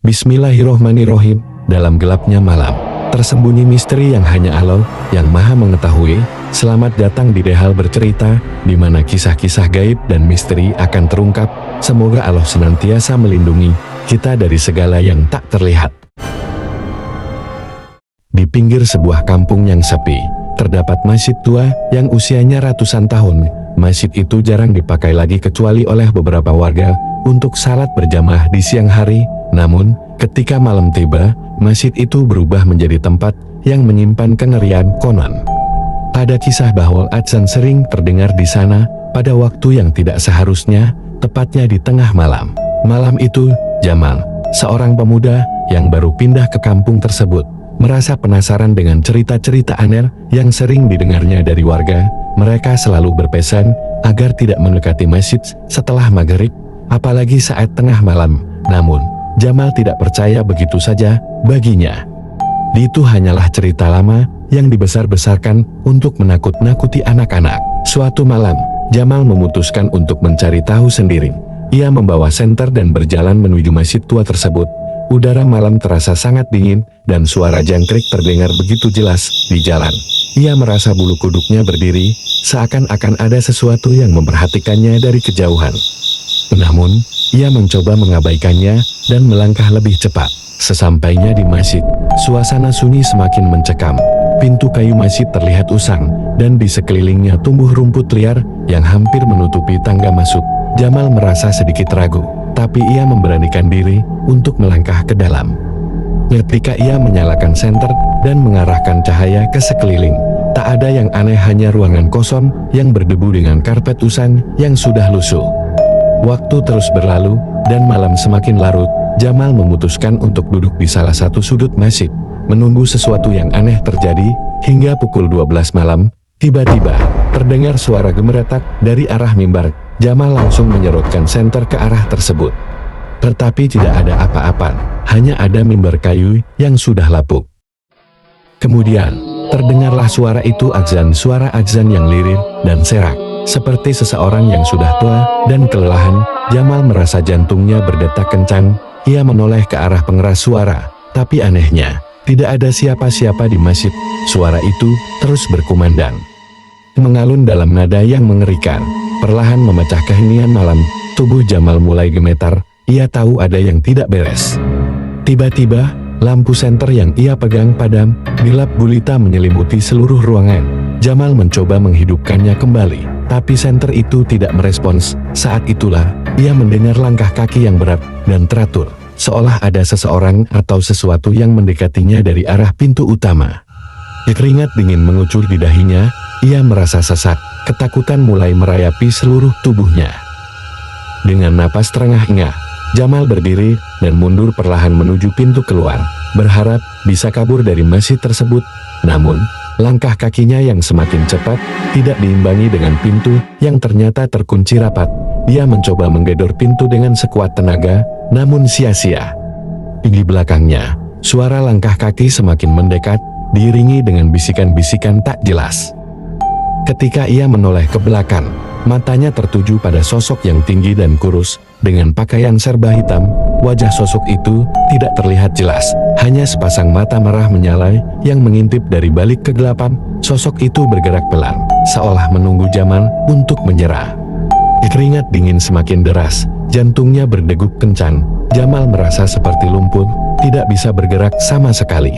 Bismillahirrohmanirrohim. Dalam gelapnya malam, tersembunyi misteri yang hanya Allah yang Maha mengetahui. Selamat datang di Dehal Bercerita, di mana kisah-kisah gaib dan misteri akan terungkap. Semoga Allah senantiasa melindungi kita dari segala yang tak terlihat. Di pinggir sebuah kampung yang sepi, terdapat masjid tua yang usianya ratusan tahun. Masjid itu jarang dipakai lagi kecuali oleh beberapa warga untuk salat berjamaah di siang hari. Namun, ketika malam tiba, masjid itu berubah menjadi tempat yang menyimpan kengerian. Konon ada kisah bahwa azan sering terdengar di sana pada waktu yang tidak seharusnya, tepatnya di tengah malam. Malam itu, Jamal, seorang pemuda yang baru pindah ke kampung tersebut, merasa penasaran dengan cerita-cerita aneh yang sering didengarnya dari warga. Mereka selalu berpesan agar tidak mendekati masjid setelah maghrib, apalagi saat tengah malam. Namun, Jamal tidak percaya begitu saja. Baginya, itu hanyalah cerita lama yang dibesar-besarkan untuk menakut-nakuti anak-anak. Suatu malam, Jamal memutuskan untuk mencari tahu sendiri. Ia membawa senter dan berjalan menuju masjid tua tersebut. Udara malam terasa sangat dingin, dan suara jangkrik terdengar begitu jelas di jalan. Ia merasa bulu kuduknya berdiri, seakan-akan ada sesuatu yang memperhatikannya dari kejauhan. Namun, ia mencoba mengabaikannya dan melangkah lebih cepat. Sesampainya di masjid, suasana sunyi semakin mencekam. Pintu kayu masjid terlihat usang, dan di sekelilingnya tumbuh rumput liar yang hampir menutupi tangga masuk. Jamal merasa sedikit ragu, tapi ia memberanikan diri untuk melangkah ke dalam. Ketika ia menyalakan senter dan mengarahkan cahaya ke sekeliling, tak ada yang aneh, hanya ruangan kosong yang berdebu dengan karpet usang yang sudah lusuh. Waktu terus berlalu, dan malam semakin larut. Jamal memutuskan untuk duduk di salah satu sudut masjid, menunggu sesuatu yang aneh terjadi. Hingga pukul 12 malam, tiba-tiba terdengar suara gemeretak dari arah mimbar. Jamal langsung menyerotkan senter ke arah tersebut. Tetapi tidak ada apa-apa, hanya ada mimbar kayu yang sudah lapuk. Kemudian, terdengarlah suara itu, suara azan yang lirih dan serak, seperti seseorang yang sudah tua dan kelelahan. Jamal merasa jantungnya berdetak kencang. Ia menoleh ke arah pengeras suara, tapi anehnya, tidak ada siapa-siapa di masjid. Suara itu terus berkumandang, mengalun dalam nada yang mengerikan, perlahan memecah keheningan malam. Tubuh Jamal mulai gemetar. Ia tahu ada yang tidak beres. Tiba-tiba, lampu senter yang ia pegang padam. Gelap gulita menyelimuti seluruh ruangan. Jamal mencoba menghidupkannya kembali, tapi senter itu tidak merespons. Saat itulah, ia mendengar langkah kaki yang berat dan teratur, seolah ada seseorang atau sesuatu yang mendekatinya dari arah pintu utama. Keringat dingin mengucur di dahinya. Ia merasa sesak, ketakutan mulai merayapi seluruh tubuhnya. Dengan napas terengah-engah, Jamal berdiri dan mundur perlahan menuju pintu keluar, berharap bisa kabur dari masjid tersebut. Namun, langkah kakinya yang semakin cepat tidak diimbangi dengan pintu yang ternyata terkunci rapat. Dia mencoba menggedor pintu dengan sekuat tenaga, namun sia-sia. Di belakangnya, suara langkah kaki semakin mendekat, diiringi dengan bisikan-bisikan tak jelas. Ketika ia menoleh ke belakang, matanya tertuju pada sosok yang tinggi dan kurus, dengan pakaian serba hitam. Wajah sosok itu tidak terlihat jelas, hanya sepasang mata merah menyala yang mengintip dari balik kegelapan. Sosok itu bergerak pelan, seolah menunggu Jamal untuk menyerah. Keringat dingin semakin deras, jantungnya berdegup kencang. Jamal merasa seperti lumpuh, tidak bisa bergerak sama sekali.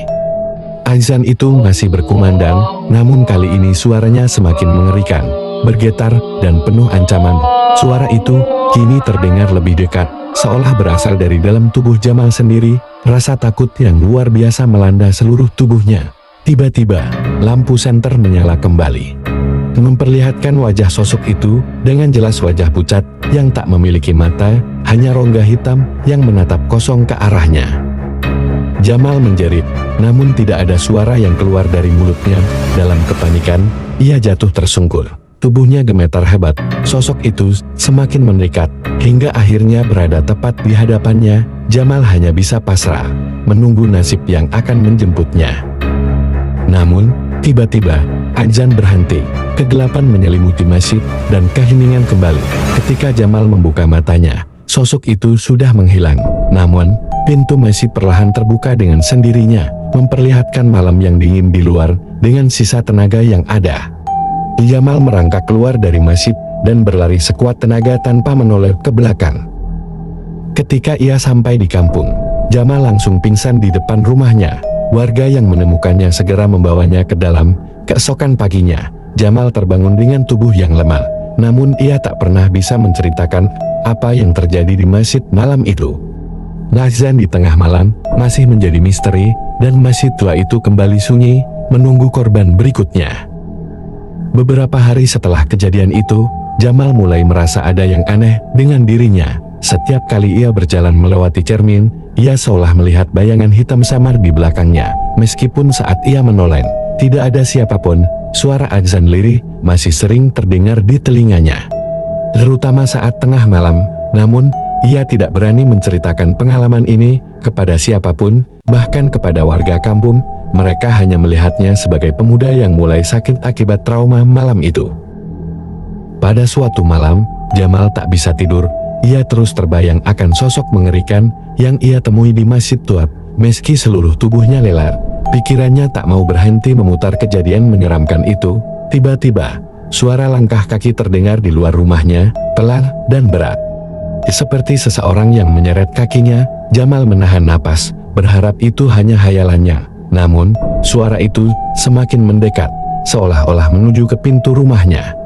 Azan itu masih berkumandang, namun kali ini suaranya semakin mengerikan, bergetar dan penuh ancaman. Suara itu kini terdengar lebih dekat, seolah berasal dari dalam tubuh Jamal sendiri. Rasa takut yang luar biasa melanda seluruh tubuhnya. Tiba-tiba, lampu senter menyala kembali, memperlihatkan wajah sosok itu dengan jelas. Wajah pucat yang tak memiliki mata, hanya rongga hitam yang menatap kosong ke arahnya. Jamal menjerit, namun tidak ada suara yang keluar dari mulutnya. Dalam kepanikan, ia jatuh tersungkur. Tubuhnya gemetar hebat. Sosok itu semakin mendekat, hingga akhirnya berada tepat di hadapannya. Jamal hanya bisa pasrah, menunggu nasib yang akan menjemputnya. Namun, tiba-tiba, azan berhenti. Kegelapan menyelimuti masjid, dan keheningan kembali. Ketika Jamal membuka matanya, sosok itu sudah menghilang. Namun, pintu masjid perlahan terbuka dengan sendirinya, memperlihatkan malam yang dingin di luar dengan sisa tenaga yang ada. Jamal merangkak keluar dari masjid dan berlari sekuat tenaga tanpa menoleh ke belakang. Ketika ia sampai di kampung, Jamal langsung pingsan di depan rumahnya. Warga yang menemukannya segera membawanya ke dalam. Keesokan paginya, Jamal terbangun dengan tubuh yang lemah. Namun ia tak pernah bisa menceritakan apa yang terjadi di masjid malam itu. Azan di tengah malam masih menjadi misteri, dan masjid tua itu kembali sunyi, menunggu korban berikutnya. Beberapa hari setelah kejadian itu, Jamal mulai merasa ada yang aneh dengan dirinya. Setiap kali ia berjalan melewati cermin, ia seolah melihat bayangan hitam samar di belakangnya. Meskipun saat ia menoleh, tidak ada siapapun, suara azan lirih masih sering terdengar di telinganya. Terutama saat tengah malam, namun ia tidak berani menceritakan pengalaman ini kepada siapapun, bahkan kepada warga kampung. Mereka hanya melihatnya sebagai pemuda yang mulai sakit akibat trauma malam itu. Pada suatu malam, Jamal tak bisa tidur. Ia terus terbayang akan sosok mengerikan yang ia temui di masjid tua. Meski seluruh tubuhnya lelah, pikirannya tak mau berhenti memutar kejadian menyeramkan itu. Tiba-tiba, suara langkah kaki terdengar di luar rumahnya, pelan dan berat. Seperti seseorang yang menyeret kakinya, Jamal menahan napas, berharap itu hanya hayalannya. Namun, suara itu semakin mendekat, seolah-olah menuju ke pintu rumahnya.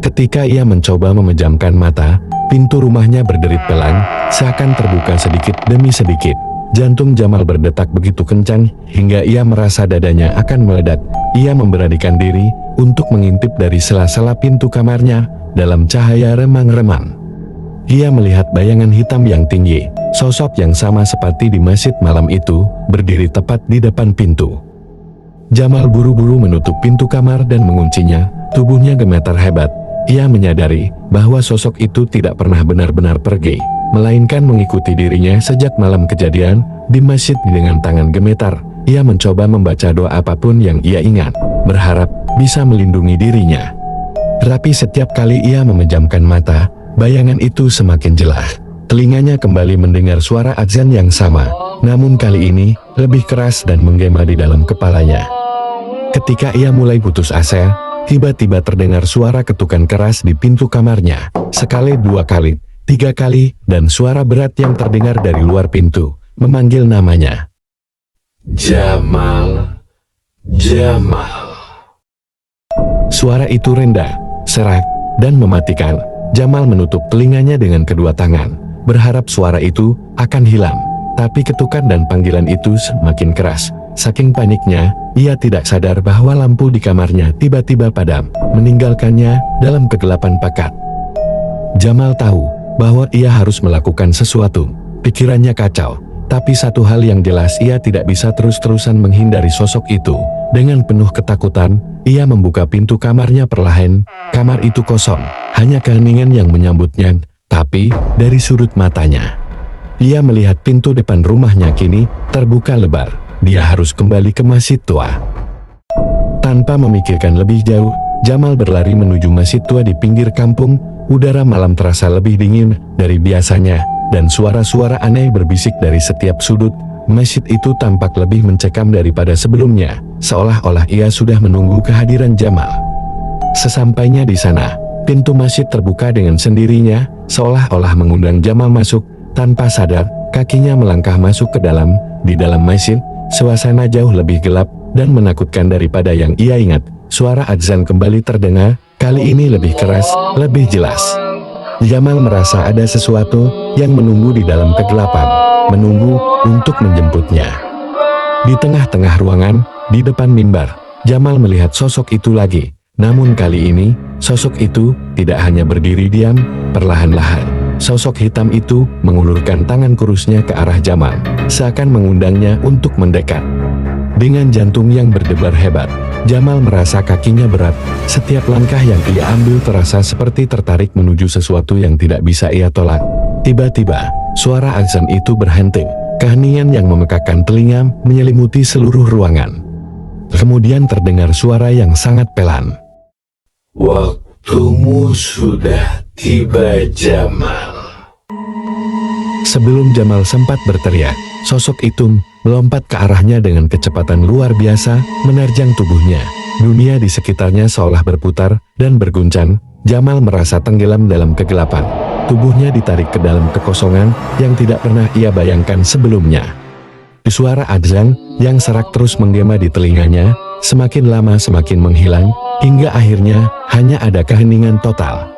Ketika ia mencoba memejamkan mata, pintu rumahnya berderit pelan, seakan terbuka sedikit demi sedikit. Jantung Jamal berdetak begitu kencang, hingga ia merasa dadanya akan meledak. Ia memberanikan diri untuk mengintip dari sela-sela pintu kamarnya, dalam cahaya remang-remang. Ia melihat bayangan hitam yang tinggi, sosok yang sama seperti di masjid malam itu, berdiri tepat di depan pintu. Jamal buru-buru menutup pintu kamar dan menguncinya, tubuhnya gemetar hebat. Ia menyadari bahwa sosok itu tidak pernah benar-benar pergi, melainkan mengikuti dirinya sejak malam kejadian. Di masjid dengan tangan gemetar, ia mencoba membaca doa apapun yang ia ingat, berharap bisa melindungi dirinya. Tetapi setiap kali ia memejamkan mata, bayangan itu semakin jelas. Telinganya kembali mendengar suara azan yang sama, namun kali ini lebih keras dan menggema di dalam kepalanya. Ketika ia mulai putus asa, tiba-tiba terdengar suara ketukan keras di pintu kamarnya. Sekali, dua kali, tiga kali, dan suara berat yang terdengar dari luar pintu, memanggil namanya. Jamal, Jamal. Suara itu rendah, serak, dan mematikan. Jamal menutup telinganya dengan kedua tangan, berharap suara itu akan hilang. Tapi ketukan dan panggilan itu semakin keras. Saking paniknya, ia tidak sadar bahwa lampu di kamarnya tiba-tiba padam, meninggalkannya dalam kegelapan pekat. Jamal tahu bahwa ia harus melakukan sesuatu. Pikirannya kacau, tapi satu hal yang jelas, ia tidak bisa terus-terusan menghindari sosok itu. Dengan penuh ketakutan, ia membuka pintu kamarnya perlahan. Kamar itu kosong, hanya keheningan yang menyambutnya. Tapi dari sudut matanya, ia melihat pintu depan rumahnya kini terbuka lebar. Dia harus kembali ke masjid tua. Tanpa memikirkan lebih jauh, Jamal berlari menuju masjid tua di pinggir kampung. Udara malam terasa lebih dingin dari biasanya, dan suara-suara aneh berbisik dari setiap sudut. Masjid itu tampak lebih mencekam daripada sebelumnya, seolah-olah ia sudah menunggu kehadiran Jamal. Sesampainya di sana, pintu masjid terbuka dengan sendirinya, seolah-olah mengundang Jamal masuk. Tanpa sadar, kakinya melangkah masuk ke dalam. Di dalam masjid, suasana jauh lebih gelap dan menakutkan daripada yang ia ingat. Suara azan kembali terdengar, kali ini lebih keras, lebih jelas. Jamal merasa ada sesuatu yang menunggu di dalam kegelapan, menunggu untuk menjemputnya. Di tengah-tengah ruangan, di depan mimbar, Jamal melihat sosok itu lagi. Namun kali ini, sosok itu tidak hanya berdiri diam, perlahan-lahan. Sosok hitam itu mengulurkan tangan kurusnya ke arah Jamal, seakan mengundangnya untuk mendekat. Dengan jantung yang berdebar hebat, Jamal merasa kakinya berat. Setiap langkah yang ia ambil terasa seperti tertarik menuju sesuatu yang tidak bisa ia tolak. Tiba-tiba, suara azan itu berhenti. Keheningan yang memekakkan telinga menyelimuti seluruh ruangan. Kemudian terdengar suara yang sangat pelan. Waktumu sudah tiba, Jamal. Sebelum Jamal sempat berteriak, sosok itu melompat ke arahnya dengan kecepatan luar biasa, menerjang tubuhnya. Dunia di sekitarnya seolah berputar dan berguncang. Jamal merasa tenggelam dalam kegelapan. Tubuhnya ditarik ke dalam kekosongan yang tidak pernah ia bayangkan sebelumnya. Suara adzan yang serak terus menggema di telinganya, semakin lama semakin menghilang, hingga akhirnya hanya ada keheningan total.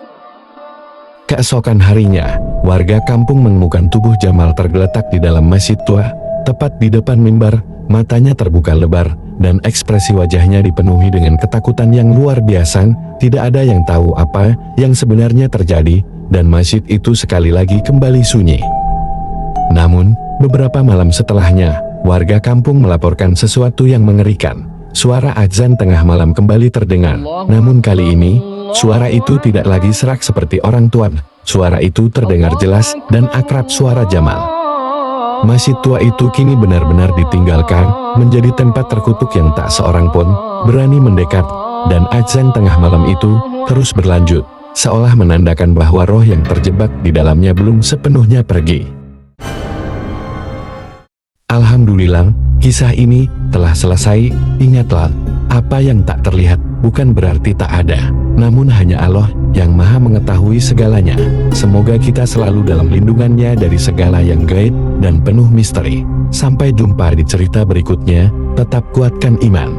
Keesokan harinya, warga kampung menemukan tubuh Jamal tergeletak di dalam masjid tua, tepat di depan mimbar. Matanya terbuka lebar, dan ekspresi wajahnya dipenuhi dengan ketakutan yang luar biasa. Tidak ada yang tahu apa yang sebenarnya terjadi, dan masjid itu sekali lagi kembali sunyi. Namun, beberapa malam setelahnya, warga kampung melaporkan sesuatu yang mengerikan. Suara azan tengah malam kembali terdengar. Namun kali ini, suara itu tidak lagi serak seperti orang tua. Suara itu terdengar jelas dan akrab suara Jamal. Masjid tua itu kini benar-benar ditinggalkan, menjadi tempat terkutuk yang tak seorang pun berani mendekat, dan azan tengah malam itu terus berlanjut, seolah menandakan bahwa roh yang terjebak di dalamnya belum sepenuhnya pergi. Alhamdulillah, kisah ini telah selesai. Ingatlah, apa yang tak terlihat bukan berarti tak ada, namun hanya Allah yang Maha mengetahui segalanya. Semoga kita selalu dalam lindungannya dari segala yang gaib dan penuh misteri. Sampai jumpa di cerita berikutnya, tetap kuatkan iman.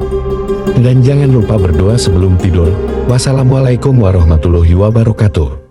Dan jangan lupa berdoa sebelum tidur. Wassalamualaikum warahmatullahi wabarakatuh.